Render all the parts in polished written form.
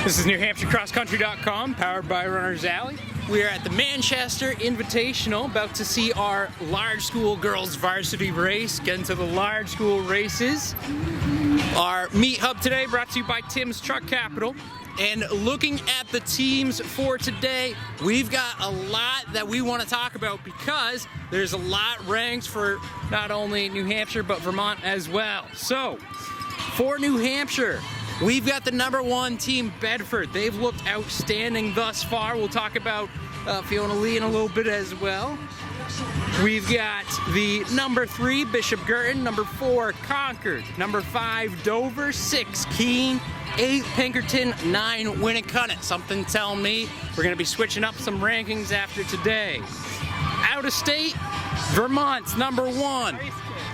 This is NewHampshireCrossCountry.com, powered by Runner's Alley. We are at the Manchester Invitational, about to see our large school girls varsity race, get into the large school races. Our meet hub today brought to you by Tim's Truck Capital. And looking at the teams for today, we've got a lot that we want to talk about because there's a lot ranked for not only New Hampshire but Vermont as well. So, for New Hampshire, we've got the #1 team, Bedford. They've looked outstanding thus far. We'll talk about Fiona Lee in a little bit as well. We've got the #3, Bishop Girton, #4, Concord, #5, Dover, 6, Keene, 8, Pinkerton, 9, Winnicott. Something telling me we're going to be switching up some rankings after today. Out of state, Vermont's #1.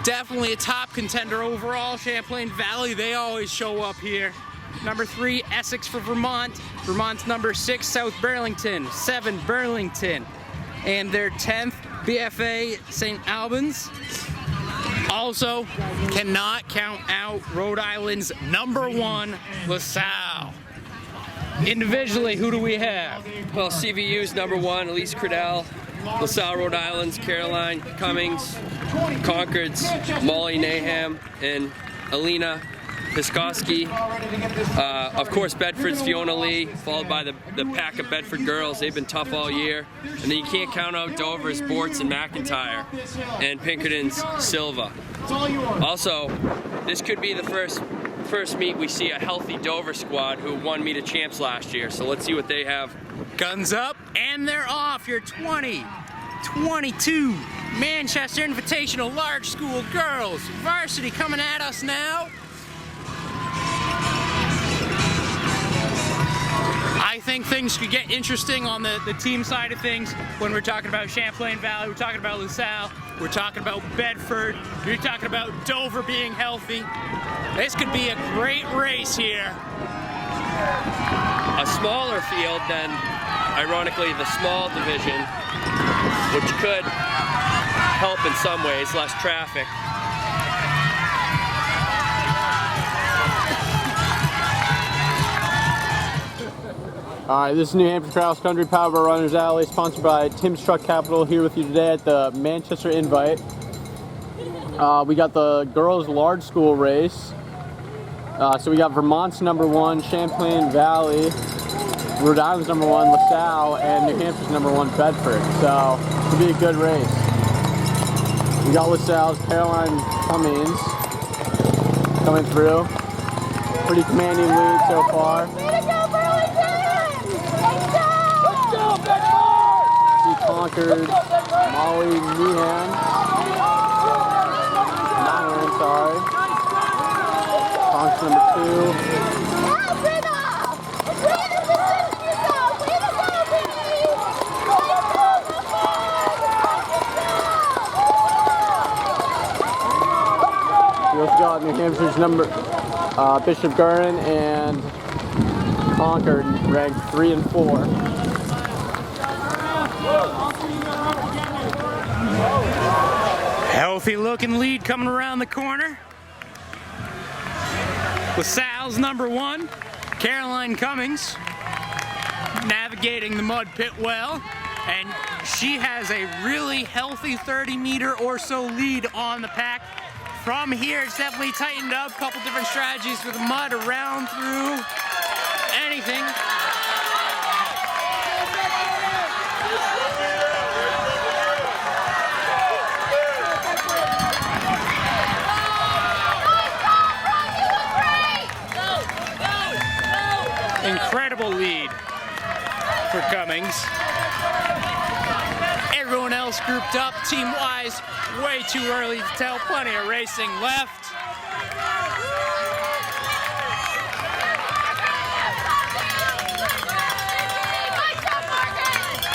Definitely a top contender overall. Champlain Valley, they always show up here. #3, Essex for Vermont. Vermont's #6, South Burlington. 7, Burlington. And their 10th, BFA St. Albans. Also, cannot count out Rhode Island's #1, LaSalle. Individually, who do we have? Well, CVU's #1, Elise Credell. LaSalle, Rhode Island's Caroline Cummings. Concord's Molly Naham and Alina Piskoski. Of course, Bedford's Fiona Lee, followed by the pack of Bedford girls. They've been tough all year. And then you can't count out Dover's Bortz and McIntyre, and Pinkerton's Silva. Also, this could be the first meet we see a healthy Dover squad who won Meet of Champs last year. So let's see what they have. Guns up, and they're off. Your 2022 Manchester Invitational Large School Girls Varsity coming at us now. I think things could get interesting on the team side of things when we're talking about Champlain Valley, we're talking about LaSalle, we're talking about Bedford, you're talking about Dover being healthy. This could be a great race here. A smaller field than, ironically, the small division, which could help in some ways, less traffic. Alright, this is New Hampshire Cross Country, powered by Runner's Alley, sponsored by Tim's Truck Capital, here with you today at the Manchester Invite. We got the girls' large school race. So we got Vermont's #1, Champlain Valley, Rhode Island's #1, LaSalle, and New Hampshire's #1, Bedford. So, it'll be a good race. We got LaSalle's Caroline Cummings coming through. Pretty commanding lead so far. Concord, Molly Meehan, sorry. Concord's #2. We also got New Hampshire's Bishop Girton and Concord ranked 3 and 4. Healthy looking lead coming around the corner. LaSalle's #1, Caroline Cummings, navigating the mud pit well, and she has a really healthy 30-meter or so lead on the pack. From here, it's definitely tightened up. A couple different strategies with the mud, around, through, anything. Incredible lead for Cummings. Everyone else grouped up team-wise. Way too early to tell. Plenty of racing left.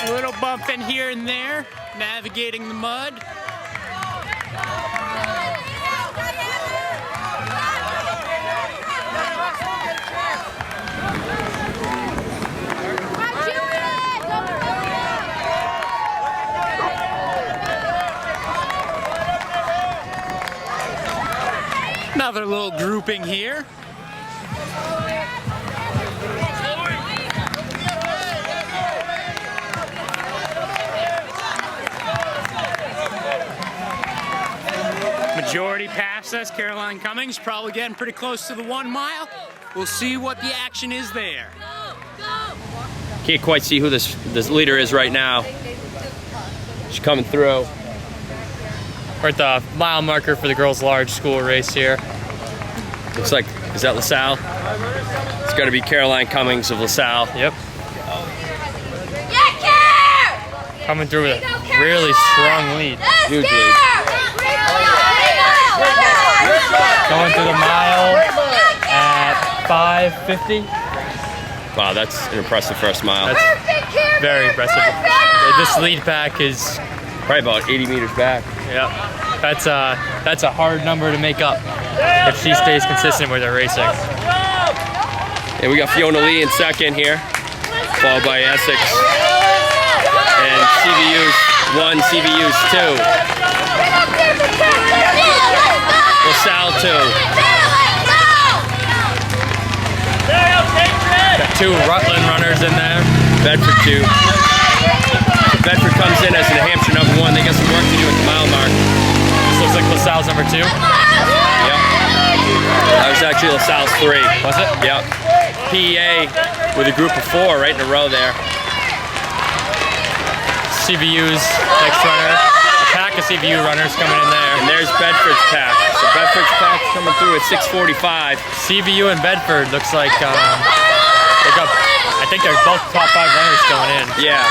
A little bump in here and there, navigating the mud. Another little grouping here. process. Caroline Cummings probably getting pretty close to the 1 mile. We'll see what the action is there. Can't quite see who this leader is right now. She's coming through. We're at the mile marker for the girls' large school race here. Looks like, is that LaSalle? It's got to be Caroline Cummings of LaSalle. Yep. Coming through with a really strong lead. Huge lead. Going through the mile at 5:50. Wow, that's an impressive first mile. That's very impressive. This lead pack is Probably about 80 meters back. yeah. That's a hard number to make up if she stays consistent with her racing. And we got Fiona Lee in second here, followed by Essex. And CVU's 1, CVU's 2. LaSalle 2. Got 2 Rutland runners in there. Bedford 2. Bedford comes in as New Hampshire number 1. They got some work to do at the mile mark. This looks like LaSalle's number 2. Yep. That was actually LaSalle's 3. Was it? Yep. PEA with a group of 4 right in a row there. CVU's next runner. A pack of CVU runners coming in there. And there's Bedford's pack. So Bedford's pack's coming through at 6:45. CVU and Bedford looks like they got. I think they're both top 5 runners going in. Yeah.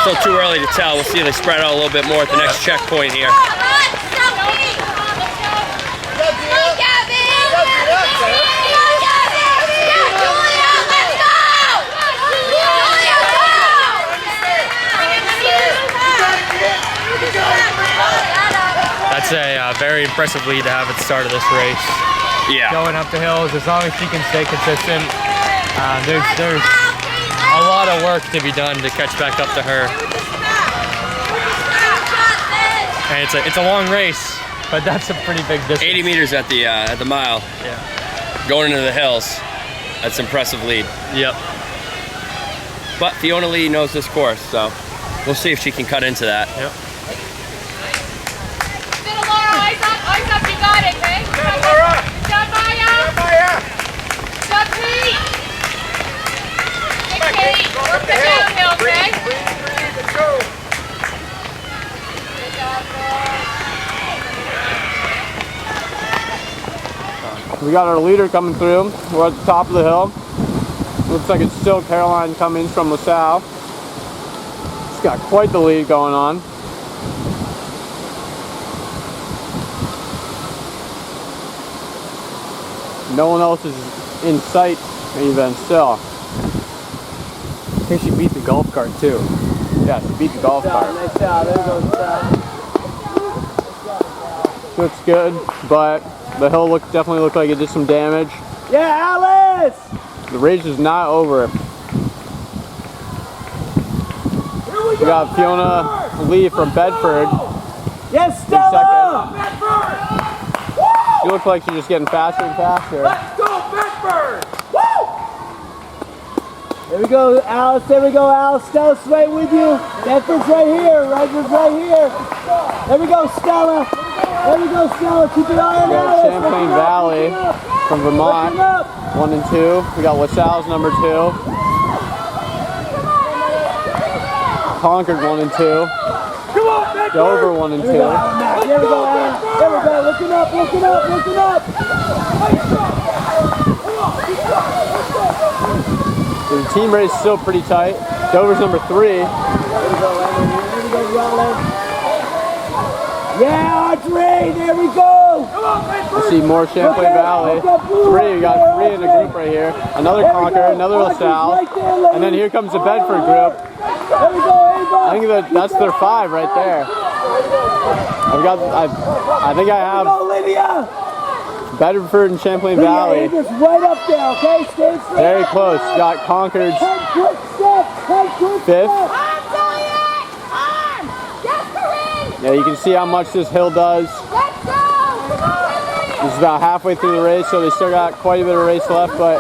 Still too early to tell. We'll see if they spread out a little bit more at the next checkpoint here. That's a very impressive lead to have at the start of this race. Yeah. Going up the hills, as long as she can stay consistent, there's a lot of work to be done to catch back up to her. And it's a long race, but that's a pretty big distance. 80 meters at the mile. Yeah. Going into the hills. That's an impressive lead. Yep. But Fiona Lee knows this course, so we'll see if she can cut into that. Yep. Eyes up, you got it, okay? Good job, Maya. Good job, Pete. Hey, Kate, work the downhill, okay? Good job, We got our leader coming through. We're at the top of the hill. Looks like it's still Caroline Cummings from LaSalle. She's got quite the lead going on. No one else is in sight even still. I think she beat the golf cart too. Yeah, she beat the golf cart. Nice job. There goes Looks good, but the hill definitely looked like it did some damage. Yeah, Alice! The race is not over. We got Fiona Lee from Bedford. Yes, in Stella! second. She looks like she's just getting faster and faster. Let's go, Bedford! Woo! There we go, Alice. There we go, Alice. Stella's right with you. Bedford's right here. Bedford's right here. There we go, Stella. There we go, Stella. Keep an eye on We got Alice. Champlain Valley from Vermont, 1 and 2. We got LaSalle's number 2. Concord 1 and 2. Come on, Bedford! Dover 1 and 2. There we go, Alice. There we go. Looking up, looking up, looking up. The team race is still pretty tight. Dover's number 3. There we go, Landon. There we go, Roland. Yeah, Audrey, there we go. I see more Champlain Valley. 3, we got 3 in a group right here. Another Concord, another LaSalle. And then here comes the Bedford group. There we go, Ava. I think that's their 5 right there. I think I There we have go, Lydia. Bedford and Champlain Lydia, Valley. Ava's right up there, okay? Stay straight. Very close. Got Concord's 10 quick steps. 10 quick 5th. steps. Yeah, you can see how much this hill does. Let's go! Come on, It's about halfway through the race, so they still got quite a bit of race left, but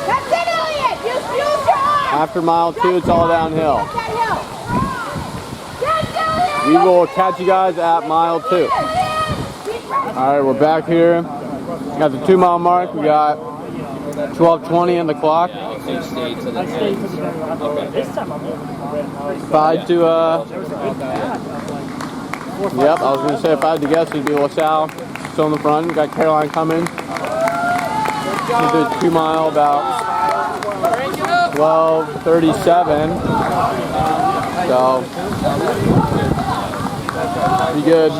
That's it, Elliot! Use your arm! after mile 2, it's all downhill. We will catch you guys at mile 2. Alright, we're back here. Got the 2 mile mark. We got 12:20 on the clock. 5 to yep, I was gonna say if I had to guess it'd be LaSalle still in the front. We got Caroline coming. She did 2 mile about 12:37. So pretty good.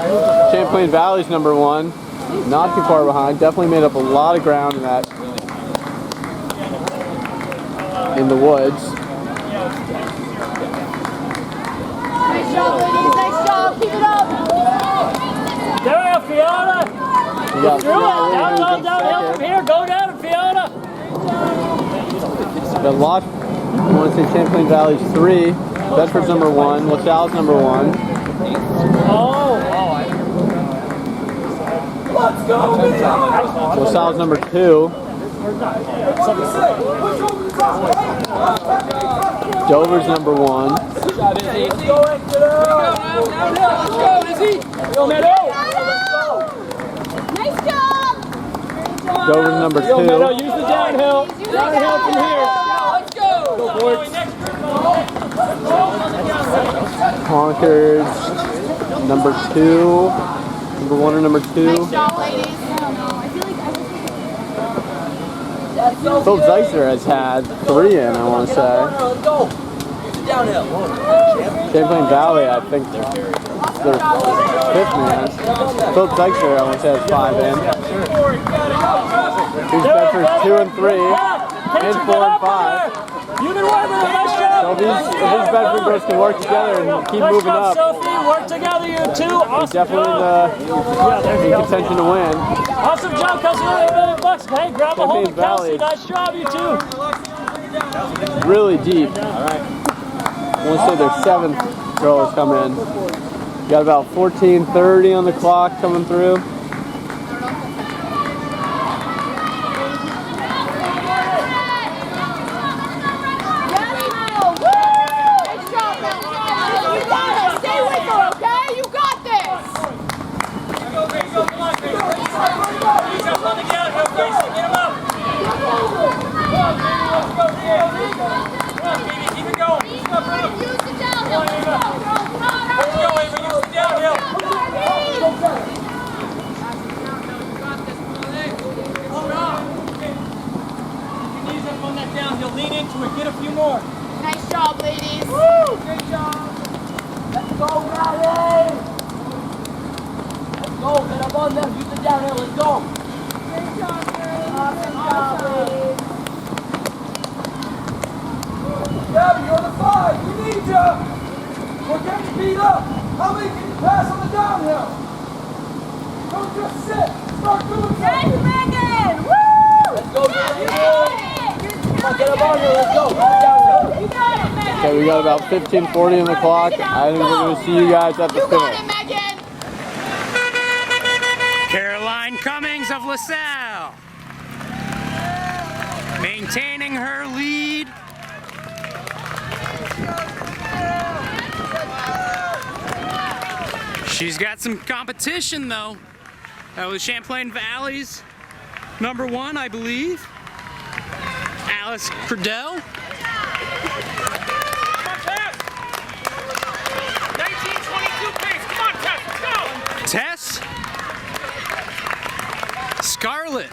Champlain Valley's number 1. Not too far behind. Definitely made up a lot of ground in that in the woods. Nice job, ladies. Nice job. Keep it up. There, Fiona. We got Downhill from here. Go down, Fiona. the lot. I want to say Champlain Valley's 3. Bedford's number 1. LaSalle's number 1. Let's go, LaSalle's number 2. Dover's number 1. Nice job. Dover's number 2. Use the downhill. Downhill from here. Let's go. Concords number 2. Number 1 or number 2. Nice job, ladies. Phil Zeiser has had 3 in, I want to say. Let's go. Downhill. Champlain Valley, I think they're 5th man. Phil Zeiser, I want to say, has 5 in. Here's Bedford's 2 and 3. And 4 and 5. You can work with a nice job. So if these Bedford girls can work together and keep Nice moving job, up, Sophie. Work together, you two. Awesome definitely job. in contention to win. Awesome job, comes in $1 million. Hey, grab a hold of Valley. Kelsey. Nice job, you two. Really deep. I want to say their 7th girls come in. Got about 14:30 on the clock coming through. Lean into it. Get a few more. Nice job, ladies. Woo! Great job. Let's go, Riley. Let's go. Get up on them. Use the downhill. Let's go. Great job, girls. Awesome job, ladies. Gabby, you're the 5. We need you. We're getting beat up. How many can you pass on the downhill? Don't just sit. Start doing something. Thanks, Megan. Woo! Let's go, Megan. Get up on here, let's go. Okay, we got about 15:40 on the clock. I think we're going to see you guys at the You got finish. it, Megan. Caroline Cummings of LaSalle. Maintaining her lead. She's got some competition though. That was Champlain Valley's number 1, I believe. Alice Credell. 1922 pace. Come on, Tess. Let's go. Tess. Scarlett.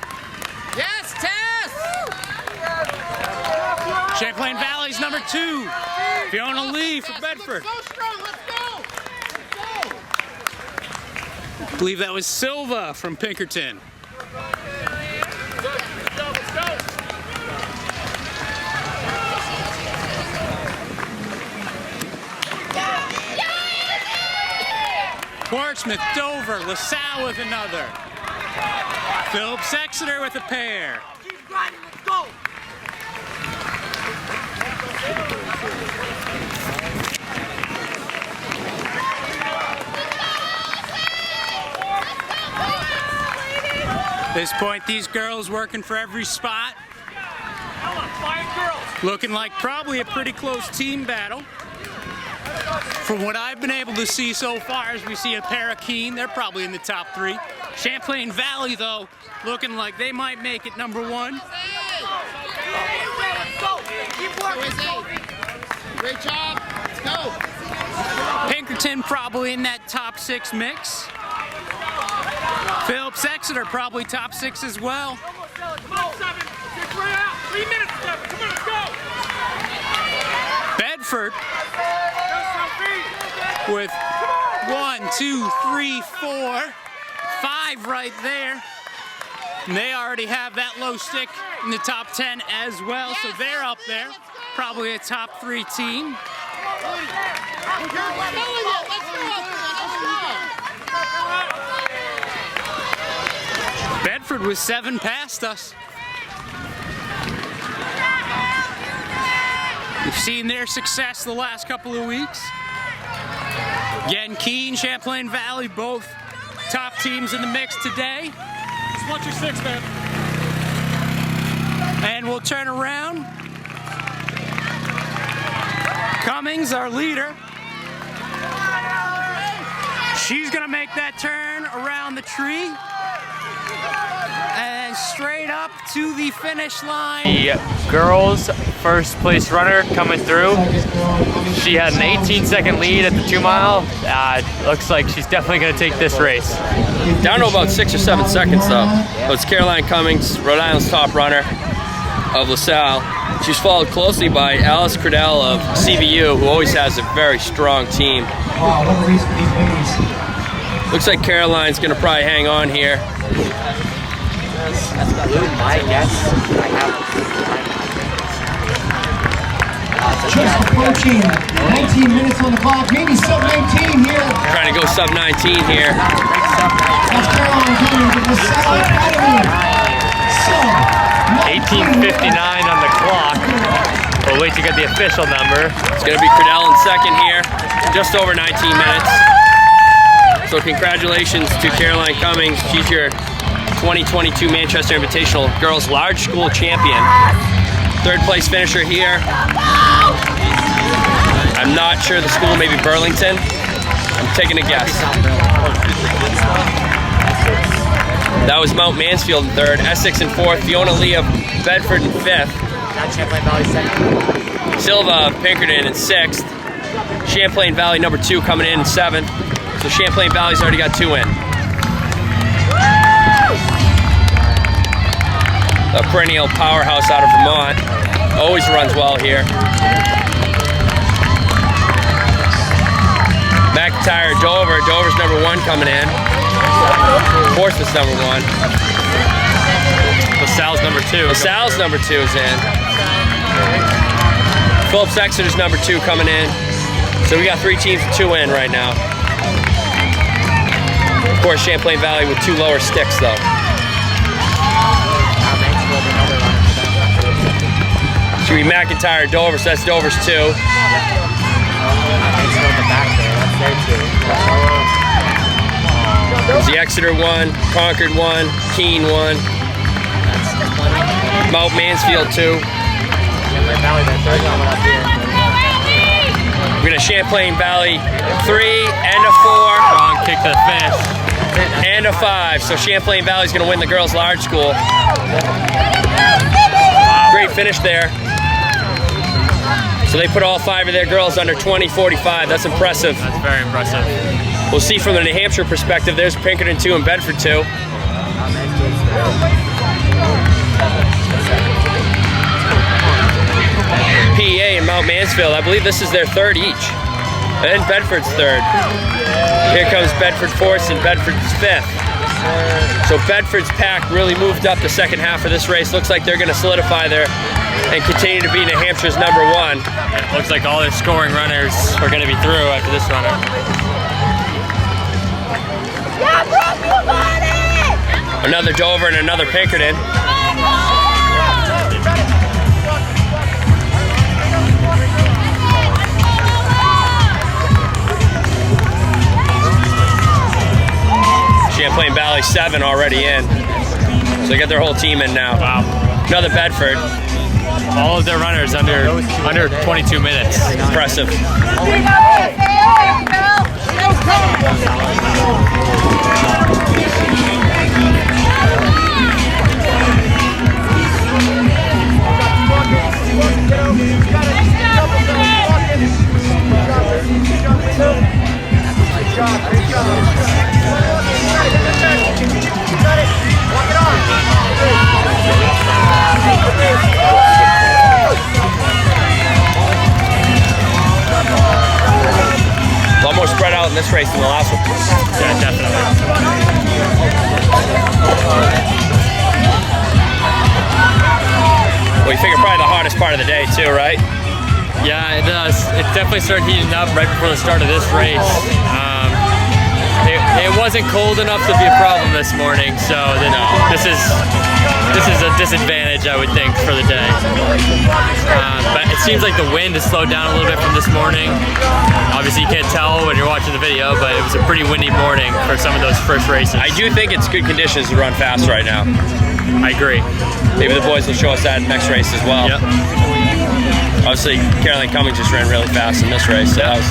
Yes, Tess. Champlain Valley's number 2. Fiona Lee from Bedford. So strong. Let's go. I believe that was Silva from Pinkerton. Portsmouth, Dover, LaSalle with another. Phillips Exeter with a pair. Keep grinding. Let's go. At this point, these girls working for every spot. Come on, fire girls. Looking like probably a pretty close team battle. From what I've been able to see so far, as we see a pair of Keene, they're probably in the top 3. Champlain Valley, though, looking like they might make it number 1. Great job. Let's go. Pinkerton probably in that top 6 mix. Phillips Exeter probably top 6 as well. Come on, 7. 3 minutes, 7. Come on, let's go. Bedford with 1, 2, 3, 4, 5 right there. And they already have that low stick in the top 10 as well, so they're up there. Probably a top 3 team. Bedford was 7 past us. We've seen their success the last couple of weeks. Again, Keene, Champlain Valley, both top teams in the mix today. Just watch your 6, man. And we'll turn around. Cummings, our leader. She's gonna make that turn around the tree and straight up to the finish line. The girls' first place runner coming through. She had an 18-second lead at the 2 mile. Looks like she's definitely gonna take this race. Down to about 6 or 7 seconds though. It's Caroline Cummings, Rhode Island's top runner of LaSalle. She's followed closely by Alice Credell of CVU, who always has a very strong team. Looks like Caroline's gonna probably hang on here. My guess, Just approaching 19 minutes on the clock, maybe sub 19 here. Trying to go sub 19 here. That's Caroline Cummings of LaSalle Academy. Sub 18:59 on the clock. We'll wait to get the official number. It's gonna be Credell in second here, just over 19 minutes. So congratulations to Caroline Cummings. She's your 2022 Manchester Invitational Girls Large School Champion. 3rd place finisher here. I'm not sure the school, maybe Burlington. I'm taking a guess. That was Mount Mansfield in 3rd, Essex in 4th, Fiona Lee of Bedford in 5th. Champlain Valley 2nd. Silva of Pinkerton in 6th. Champlain Valley number 2 coming in 7th. So Champlain Valley's already got 2 in. A perennial powerhouse out of Vermont. Always runs well here. McIntyre, Dover. Dover's number 1 coming in. Portsmouth's number 1. LaSalle's number 2. LaSalle's number 2 is in. Phillips Exeter's number 2 coming in. So we got 3 teams with 2 in right now. Of course, Champlain Valley with 2 lower sticks though. Should be McIntyre, Dover, so that's Dover's 2. There's the Exeter 1, Concord 1, Keene 1, Mount Mansfield 2. We're gonna Champlain Valley 3 and a 4. Strong kick to the finish. And a 5. So Champlain Valley's gonna win the girls' large school. Great finish there. So they put all 5 of their girls under 20:45. That's impressive. That's very impressive. We'll see from the New Hampshire perspective. There's Pinkerton 2 and Bedford 2. PEA and Mount Mansfield, I believe this is their 3rd each. And Bedford's 3rd. Here comes Bedford 4th and Bedford's 5th. So Bedford's pack really moved up the second half of this race. Looks like they're going to solidify there and continue to be New Hampshire's number 1. It looks like all their scoring runners are going to be through after this runner. Another Dover and another Pinkerton. Champlain Valley 7 already in. So they got their whole team in now. Wow. Another Bedford. All of their runners under 22 minutes. Impressive. A lot more spread out in this race than the last one. Yeah, definitely. Well, you figure probably the hardest part of the day too, right? Yeah, it does. It definitely started heating up right before the start of this race. It wasn't cold enough to be a problem this morning, so this is a disadvantage, I would think, for the day. But it seems like the wind has slowed down a little bit from this morning. Obviously, you can't tell when you're watching the video, but it was a pretty windy morning for some of those first races. I do think it's good conditions to run fast right now. I agree. Maybe the boys will show us that next race as well. Yep. Obviously, Caroline Cummings just ran really fast in this race, so that was